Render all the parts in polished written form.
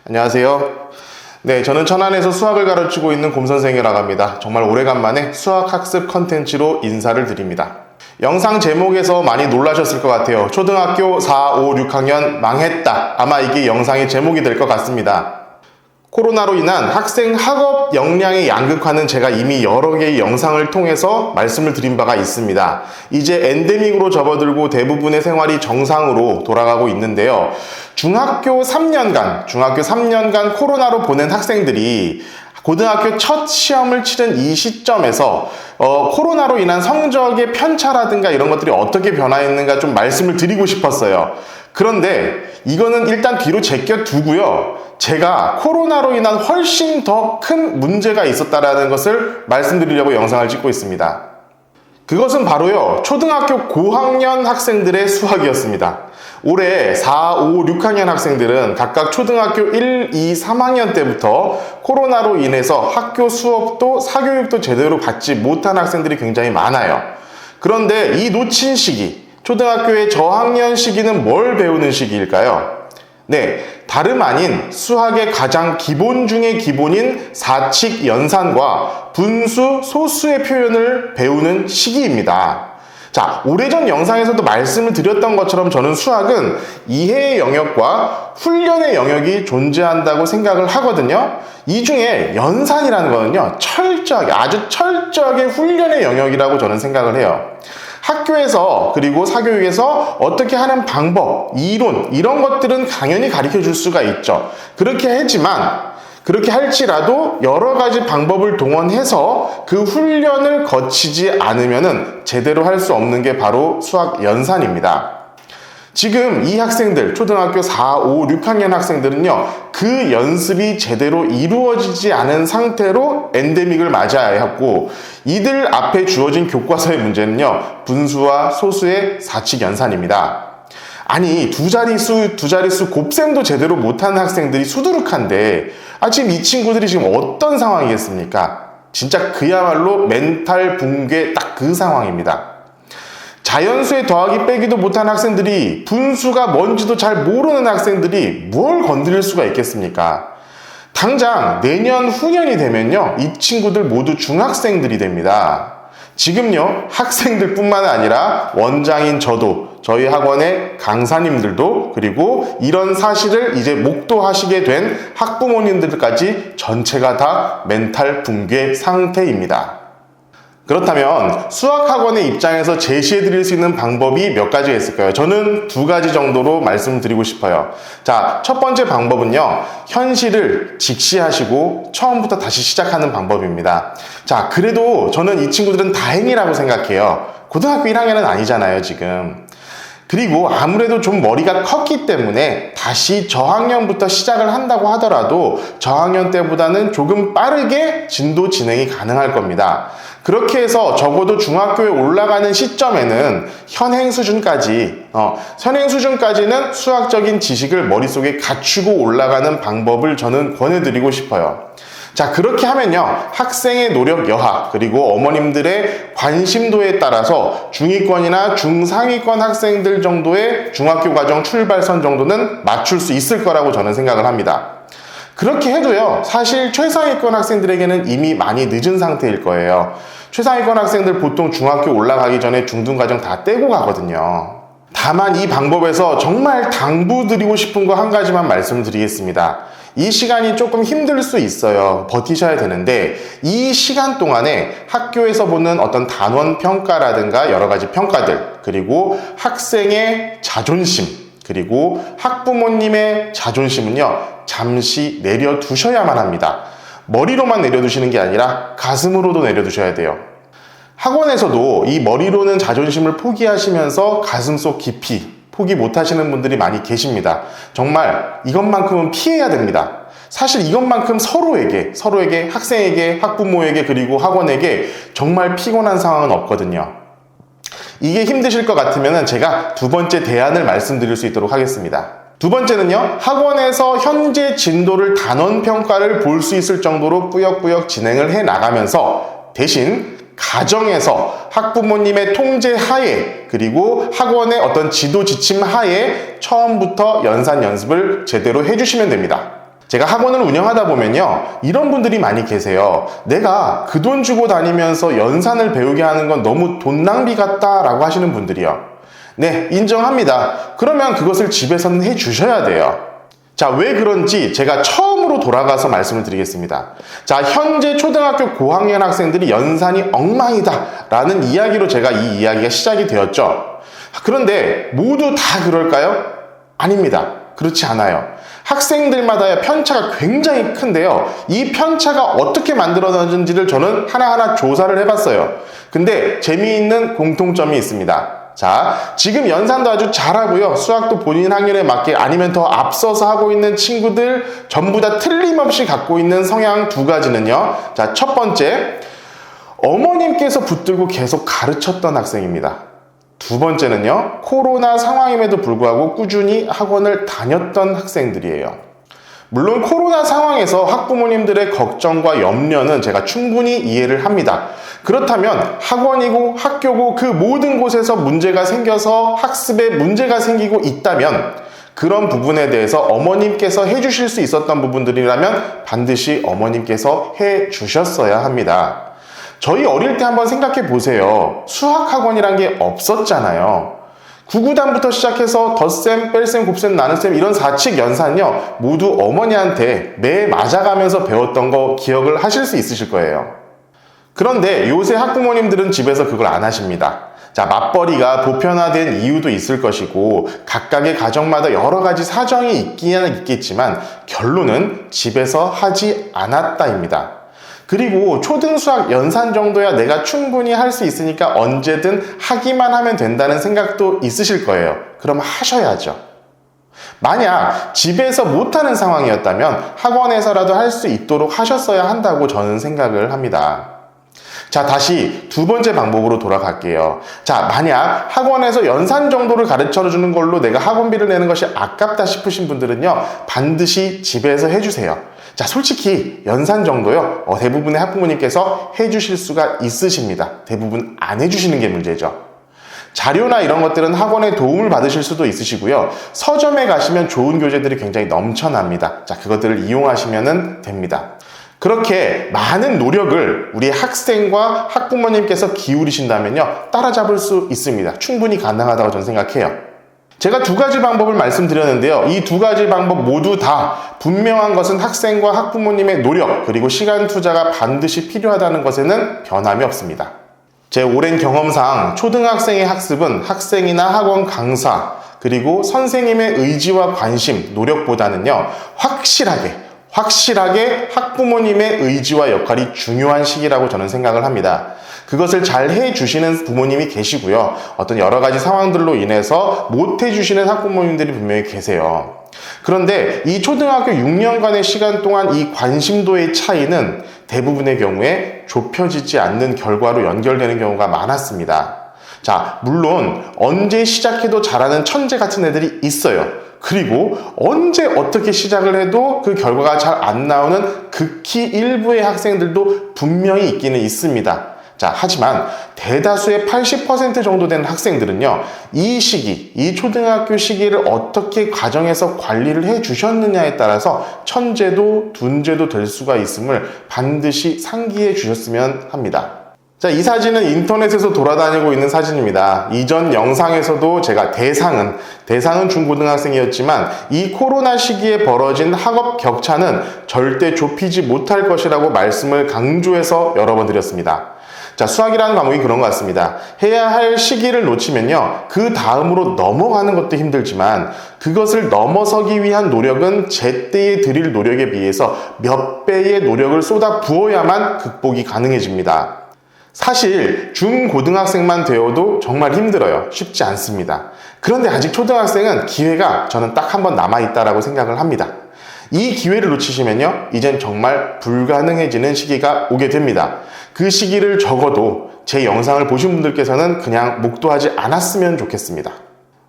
안녕하세요. 네, 저는 천안에서 수학을 가르치고 있는 곰선생이라고 합니다. 정말 오래간만에 수학학습 컨텐츠로 인사를 드립니다. 영상 제목에서 많이 놀라셨을 것 같아요. 초등학교 4, 5, 6학년 망했다. 아마 이게 영상의 제목이 될 것 같습니다. 코로나로 인한 학생 학업 역량의 양극화는 제가 이미 여러 개의 영상을 통해서 말씀을 드린 바가 있습니다. 이제 엔데믹으로 접어들고 대부분의 생활이 정상으로 돌아가고 있는데요. 중학교 3년간 코로나로 보낸 학생들이 고등학교 첫 시험을 치른 이 시점에서 코로나로 인한 성적의 편차라든가 이런 것들이 어떻게 변화했는가 좀 말씀을 드리고 싶었어요. 그런데 이거는 일단 뒤로 제껴두고요. 제가 코로나로 인한 훨씬 더 큰 문제가 있었다라는 것을 말씀드리려고 영상을 찍고 있습니다. 그것은 바로요, 초등학교 고학년 학생들의 수학이었습니다. 올해 4, 5, 6학년 학생들은 각각 초등학교 1, 2, 3학년 때부터 코로나로 인해서 학교 수업도 사교육도 제대로 받지 못한 학생들이 굉장히 많아요. 그런데 이 놓친 시기, 초등학교의 저학년 시기는 뭘 배우는 시기일까요? 네, 다름 아닌 수학의 가장 기본 중의 기본인 사칙 연산과 분수, 소수의 표현을 배우는 시기입니다. 자, 오래전 영상에서도 말씀을 드렸던 것처럼 저는 수학은 이해의 영역과 훈련의 영역이 존재한다고 생각을 하거든요. 이 중에 연산이라는 거는요, 아주 철저하게 훈련의 영역이라고 저는 생각을 해요. 학교에서 그리고 사교육에서 어떻게 하는 방법, 이론 이런 것들은 당연히 가르쳐 줄 수가 있죠. 그렇게 할지라도 여러 가지 방법을 동원해서 그 훈련을 거치지 않으면은 제대로 할 수 없는 게 바로 수학 연산입니다. 지금 이 학생들, 초등학교 4, 5, 6학년 학생들은요, 그 연습이 제대로 이루어지지 않은 상태로 엔데믹을 맞아야 했고, 이들 앞에 주어진 교과서의 문제는요, 분수와 소수의 사칙 연산입니다. 아니, 두 자릿수 곱셈도 제대로 못하는 학생들이 수두룩한데, 지금 이 친구들이 지금 어떤 상황이겠습니까? 진짜 그야말로 멘탈 붕괴 딱 그 상황입니다. 자연수의 더하기 빼기도 못한 학생들이, 분수가 뭔지도 잘 모르는 학생들이 뭘 건드릴 수가 있겠습니까? 당장 내년 후년이 되면요, 이 친구들 모두 중학생들이 됩니다. 지금요, 학생들뿐만 아니라 원장인 저도, 저희 학원의 강사님들도, 그리고 이런 사실을 이제 목도하시게 된 학부모님들까지 전체가 다 멘탈 붕괴 상태입니다. 그렇다면 수학학원의 입장에서 제시해드릴 수 있는 방법이 몇 가지가 있을까요? 저는 두 가지 정도로 말씀드리고 싶어요. 자, 첫 번째 방법은요, 현실을 직시하시고 처음부터 다시 시작하는 방법입니다. 자, 그래도 저는 이 친구들은 다행이라고 생각해요. 고등학교 1학년은 아니잖아요, 지금. 그리고 아무래도 좀 머리가 컸기 때문에 다시 저학년부터 시작을 한다고 하더라도 저학년 때보다는 조금 빠르게 진도 진행이 가능할 겁니다. 그렇게 해서 적어도 중학교에 올라가는 시점에는 현행 수준까지는 수학적인 지식을 머릿속에 갖추고 올라가는 방법을 저는 권해드리고 싶어요. 자, 그렇게 하면요, 학생의 노력 여하, 그리고 어머님들의 관심도에 따라서 중위권이나 중상위권 학생들 정도의 중학교 과정 출발선 정도는 맞출 수 있을 거라고 저는 생각을 합니다. 그렇게 해도요, 사실 최상위권 학생들에게는 이미 많이 늦은 상태일 거예요. 최상위권 학생들 보통 중학교 올라가기 전에 중등과정 다 떼고 가거든요. 다만 이 방법에서 정말 당부드리고 싶은 거 한 가지만 말씀드리겠습니다. 이 시간이 조금 힘들 수 있어요. 버티셔야 되는데, 이 시간 동안에 학교에서 보는 어떤 단원 평가라든가 여러 가지 평가들, 그리고 학생의 자존심, 그리고 학부모님의 자존심은요, 잠시 내려두셔야만 합니다. 머리로만 내려두시는 게 아니라 가슴으로도 내려두셔야 돼요. 학원에서도 이 머리로는 자존심을 포기하시면서 가슴속 깊이 포기 못하시는 분들이 많이 계십니다. 정말 이것만큼은 피해야 됩니다. 사실 이것만큼 서로에게 학생에게, 학부모에게, 그리고 학원에게 정말 피곤한 상황은 없거든요. 이게 힘드실 것 같으면 제가 두 번째 대안을 말씀드릴 수 있도록 하겠습니다. 두 번째는요, 학원에서 현재 진도를 단원 평가를 볼 수 있을 정도로 꾸역꾸역 진행을 해 나가면서 대신 가정에서 학부모님의 통제 하에, 그리고 학원의 어떤 지도 지침 하에 처음부터 연산 연습을 제대로 해주시면 됩니다. 제가 학원을 운영하다 보면요, 이런 분들이 많이 계세요. 내가 그 돈 주고 다니면서 연산을 배우게 하는 건 너무 돈 낭비 같다라고 하시는 분들이요. 네, 인정합니다. 그러면 그것을 집에서는 해 주셔야 돼요. 자, 왜 그런지 제가 처음으로 돌아가서 말씀을 드리겠습니다. 자, 현재 초등학교 고학년 학생들이 연산이 엉망이다 라는 이야기로 제가 이 이야기가 시작이 되었죠. 그런데 모두 다 그럴까요? 아닙니다. 그렇지 않아요. 학생들마다의 편차가 굉장히 큰데요. 이 편차가 어떻게 만들어졌는지를 저는 하나하나 조사를 해봤어요. 근데 재미있는 공통점이 있습니다. 자, 지금 연산도 아주 잘하고요. 수학도 본인 학년에 맞게 아니면 더 앞서서 하고 있는 친구들 전부 다 틀림없이 갖고 있는 성향 두 가지는요. 자, 첫 번째, 어머님께서 붙들고 계속 가르쳤던 학생입니다. 두 번째는요, 코로나 상황임에도 불구하고 꾸준히 학원을 다녔던 학생들이에요. 물론 코로나 상황에서 학부모님들의 걱정과 염려는 제가 충분히 이해를 합니다. 그렇다면 학원이고 학교고 그 모든 곳에서 문제가 생겨서 학습에 문제가 생기고 있다면 그런 부분에 대해서 어머님께서 해주실 수 있었던 부분들이라면 반드시 어머님께서 해주셨어야 합니다. 저희 어릴 때 한번 생각해 보세요. 수학학원이란 게 없었잖아요. 구구단부터 시작해서 덧셈, 뺄셈, 곱셈, 나눗셈 이런 사칙 연산요 모두 어머니한테 매 맞아가면서 배웠던 거 기억을 하실 수 있으실 거예요. 그런데 요새 학부모님들은 집에서 그걸 안 하십니다. 자, 맞벌이가 보편화된 이유도 있을 것이고 각각의 가정마다 여러 가지 사정이 있기는 있겠지만 결론은 집에서 하지 않았다입니다. 그리고 초등수학 연산 정도야 내가 충분히 할 수 있으니까 언제든 하기만 하면 된다는 생각도 있으실 거예요. 그럼 하셔야죠. 만약 집에서 못하는 상황이었다면 학원에서라도 할 수 있도록 하셨어야 한다고 저는 생각을 합니다. 자, 다시 두 번째 방법으로 돌아갈게요. 자, 만약 학원에서 연산 정도를 가르쳐주는 걸로 내가 학원비를 내는 것이 아깝다 싶으신 분들은요, 반드시 집에서 해주세요. 자, 솔직히 연산 정도요, 대부분의 학부모님께서 해주실 수가 있으십니다. 대부분 안 해주시는 게 문제죠. 자료나 이런 것들은 학원의 도움을 받으실 수도 있으시고요. 서점에 가시면 좋은 교재들이 굉장히 넘쳐납니다. 자, 그것들을 이용하시면 됩니다. 그렇게 많은 노력을 우리 학생과 학부모님께서 기울이신다면요, 따라잡을 수 있습니다. 충분히 가능하다고 저는 생각해요. 제가 두 가지 방법을 말씀드렸는데요. 이 두 가지 방법 모두 다 분명한 것은 학생과 학부모님의 노력 그리고 시간 투자가 반드시 필요하다는 것에는 변함이 없습니다. 제 오랜 경험상 초등학생의 학습은 학생이나 학원 강사 그리고 선생님의 의지와 관심, 노력보다는요, 확실하게 학부모님의 의지와 역할이 중요한 시기라고 저는 생각을 합니다. 그것을 잘 해주시는 부모님이 계시고요. 어떤 여러 가지 상황들로 인해서 못 해주시는 학부모님들이 분명히 계세요. 그런데 이 초등학교 6년간의 시간 동안 이 관심도의 차이는 대부분의 경우에 좁혀지지 않는 결과로 연결되는 경우가 많았습니다. 자, 물론 언제 시작해도 잘하는 천재 같은 애들이 있어요. 그리고 언제 어떻게 시작을 해도 그 결과가 잘 안 나오는 극히 일부의 학생들도 분명히 있기는 있습니다. 자, 하지만 대다수의 80% 정도 되는 학생들은요, 이 시기, 이 초등학교 시기를 어떻게 가정에서 관리를 해 주셨느냐에 따라서 천재도 둔재도 될 수가 있음을 반드시 상기해 주셨으면 합니다. 자, 이 사진은 인터넷에서 돌아다니고 있는 사진입니다. 이전 영상에서도 제가 대상은 중고등학생이었지만 이 코로나 시기에 벌어진 학업 격차는 절대 좁히지 못할 것이라고 말씀을 강조해서 여러 번 드렸습니다. 자, 수학이라는 과목이 그런 것 같습니다. 해야 할 시기를 놓치면요, 그 다음으로 넘어가는 것도 힘들지만 그것을 넘어서기 위한 노력은 제때에 들일 노력에 비해서 몇 배의 노력을 쏟아 부어야만 극복이 가능해집니다. 사실 중고등학생만 되어도 정말 힘들어요. 쉽지 않습니다. 그런데 아직 초등학생은 기회가 저는 딱 한 번 남아있다라고 생각을 합니다. 이 기회를 놓치시면요, 이젠 정말 불가능해지는 시기가 오게 됩니다. 그 시기를 적어도 제 영상을 보신 분들께서는 그냥 목도하지 않았으면 좋겠습니다.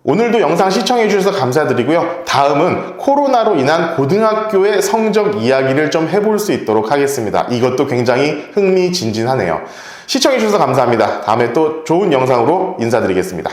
오늘도 영상 시청해 주셔서 감사드리고요. 다음은 코로나로 인한 고등학교의 성적 이야기를 좀 해볼 수 있도록 하겠습니다. 이것도 굉장히 흥미진진하네요. 시청해 주셔서 감사합니다. 다음에 또 좋은 영상으로 인사드리겠습니다.